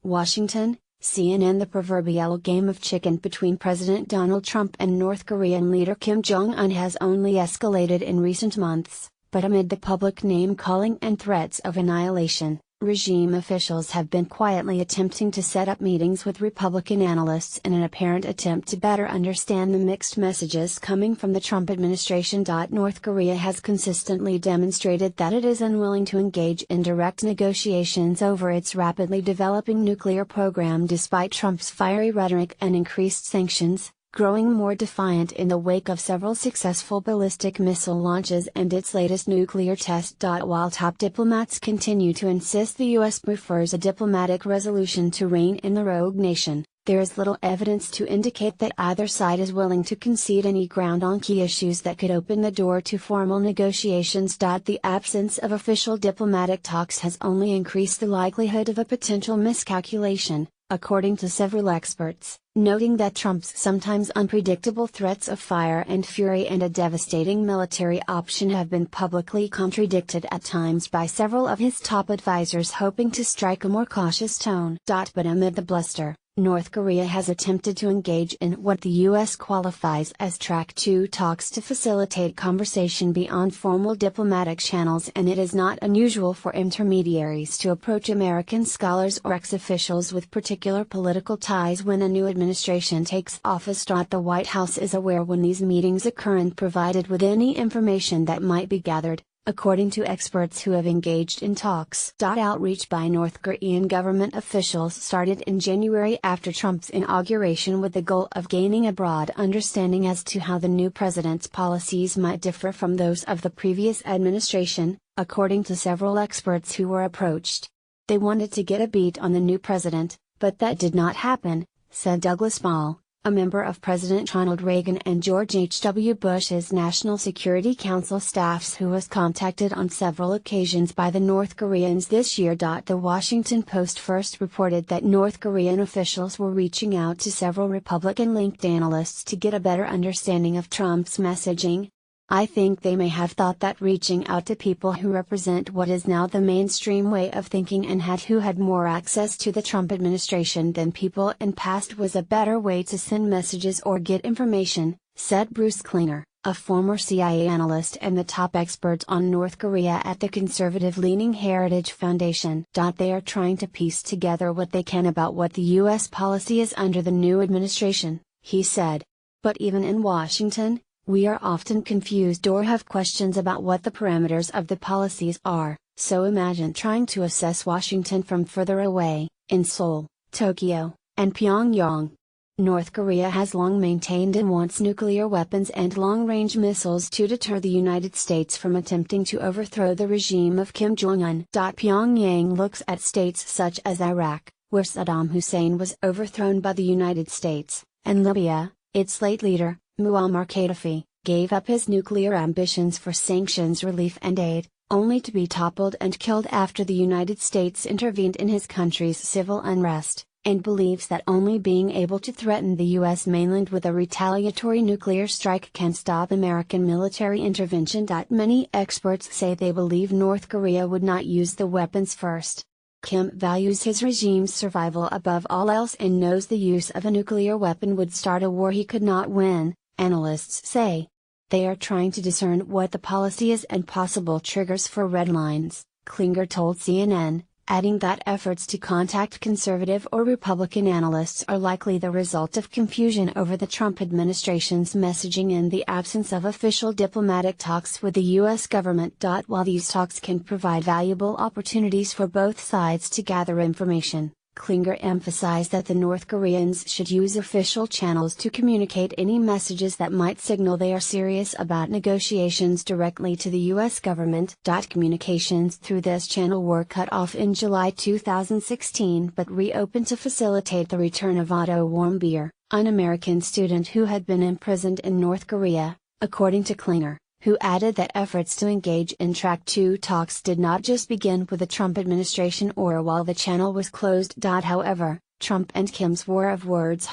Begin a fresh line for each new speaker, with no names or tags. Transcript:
Washington, CNN. The proverbial game of chicken between President Donald Trump and North Korean leader Kim Jong-un has only escalated in recent months, but amid the public name-calling and threats of annihilation, regime officials have been quietly attempting to set up meetings with Republican analysts in an apparent attempt to better understand the mixed messages coming from the Trump administration. North Korea has consistently demonstrated that it is unwilling to engage in direct negotiations over its rapidly developing nuclear program despite Trump's fiery rhetoric and increased sanctions, growing more defiant in the wake of several successful ballistic missile launches and its latest nuclear test. While top diplomats continue to insist the U.S. prefers a diplomatic resolution to rein in the rogue nation, there is little evidence to indicate that either side is willing to concede any ground on key issues that could open the door to formal negotiations. The absence of official diplomatic talks has only increased the likelihood of a potential miscalculation, according to several experts, noting that Trump's sometimes unpredictable threats of fire and fury and a devastating military option have been publicly contradicted at times by several of his top advisors hoping to strike a more cautious tone. But amid the bluster, North Korea has attempted to engage in what the U.S. qualifies as Track 2 talks to facilitate conversation beyond formal diplomatic channels, and it is not unusual for intermediaries to approach American scholars or ex-officials with particular political ties when a new administration takes office. The White House is aware when these meetings occur and provided with any information that might be gathered, according to experts who have engaged in talks. Outreach by North Korean government officials started in January after Trump's inauguration with the goal of gaining a broad understanding as to how the new president's policies might differ from those of the previous administration, according to several experts who were approached. They wanted to get a beat on the new president, but that did not happen, said Douglas Ball, a member of President Ronald Reagan and George H.W. Bush's National Security Council staffs, who was contacted on several occasions by the North Koreans this year. The Washington Post first reported that North Korean officials were reaching out to several Republican-linked analysts to get a better understanding of Trump's messaging. I think they may have thought that reaching out to people who represent what is now the mainstream way of thinking and who had more access to the Trump administration than people in past was a better way to send messages or get information, said Bruce Klinger, a former CIA analyst and the top expert on North Korea at the conservative-leaning Heritage Foundation. They are trying to piece together what they can about what the U.S. policy is under the new administration, he said. But even in Washington, we are often confused or have questions about what the parameters of the policies are, so imagine trying to assess Washington from further away, in Seoul, Tokyo, and Pyongyang. North Korea has long maintained and wants nuclear weapons and long-range missiles to deter the United States from attempting to overthrow the regime of Kim Jong-un. Pyongyang looks at states such as Iraq, where Saddam Hussein was overthrown by the United States, and Libya, its late leader, Muammar Gaddafi, gave up his nuclear ambitions for sanctions relief and aid, only to be toppled and killed after the United States intervened in his country's civil unrest, and believes that only being able to threaten the U.S. mainland with a retaliatory nuclear strike can stop American military intervention. Many experts say they believe North Korea would not use the weapons first. Kim values his regime's survival above all else and knows the use of a nuclear weapon would start a war he could not win, analysts say. They are trying to discern what the policy is and possible triggers for red lines, Klinger told CNN, adding that efforts to contact conservative or Republican analysts are likely the result of confusion over the Trump administration's messaging in the absence of official diplomatic talks with the U.S. government. While these talks can provide valuable opportunities for both sides to gather information, Klinger emphasized that the North Koreans should use official channels to communicate any messages that might signal they are serious about negotiations directly to the U.S. government. Communications through this channel were cut off in July 2016 but reopened to facilitate the return of Otto Warmbier, an American student who had been imprisoned in North Korea, according to Klinger, who added that efforts to engage in Track 2 talks did not just begin with the Trump administration or while the channel was closed. However, Trump and Kim's war of words